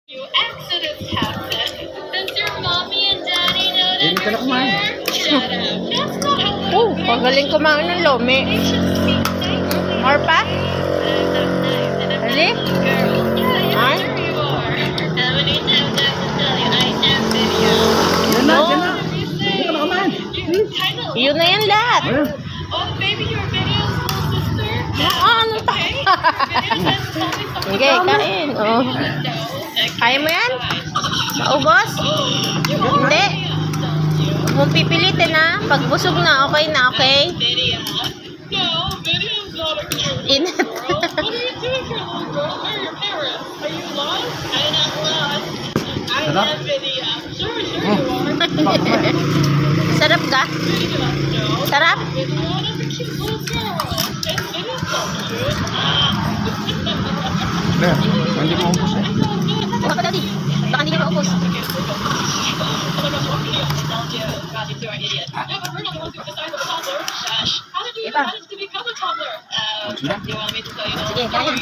You accidents happen. Does your mommy and daddy know that Hindi ka na kumain. Shut up. That's not how Oh, pagaling kumain ng lomi. they should speak nicely. More pa? I'm not nice and I'm Really? not a girl. Yeah, Ay? sure you are. How many times I have to tell you I am video? Yan na, yan na. What do you Hindi ka na kumain. You kind of Yun na yan lahat. Ayun. Oh, maybe your video's little sister? Ano pa? Okay. Your video doesn't tell me something. Sige, kain. Oh. No. Kaya mo yan? Maubos? Hindi. Huwag mong pipilitin ha. Pag busog na, okay na, okay? Video. No, video's not a cute Init. girl. What are you doing here, little girl? Where are your parents? Are you lost? I'm not lost. I Sarap? love video. Sure you are. Sarap ka? Video, no. Sarap? Video, that's a cute little girl. And video's so cute. Ayan, hindi mo umpos eh. Kuha ka daddy. Baka hindi ka maubos. Iba. Sige, kain.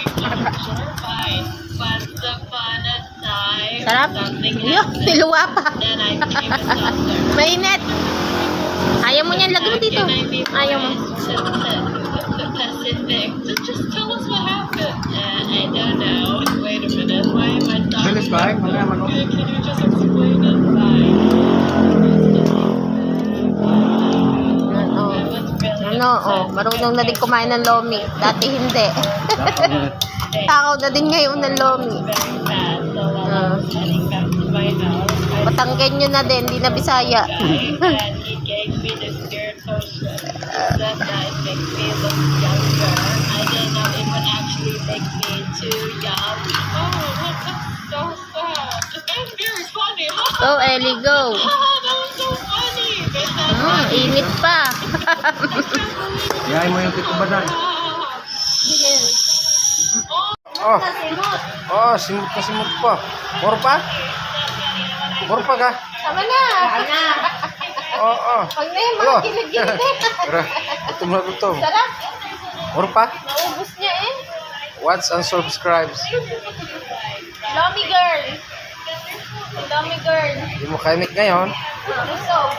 Sarap? Yun, niluwa pa. Mainit. Ayaw mo niyan, lagyan mo dito. Ayaw mo. Just tell us what happened. I don't know. Wait a minute. Why am I talking? Bilis ba? Mamaya manok. Can you just explain it? Fine. Marunong na din kumain ng lomi. Dati hindi. Takaw na din ngayon ng lomi. Patanggen nyo na din, hindi na Bisaya. Go, Ellie, go. Init pa. Yahay mo yung tito ba dyan? Oh, oh, simut na simut pa. More pa? More pa ka? Tama na. Oo, oh. Pag na yung mga kilig-kilig. Gutom na gutom. Sarap. More pa? Naubos niya eh. Watch and subscribes. Lomi girl. Lomi girl. Hindi mo kainit ngayon. Busog.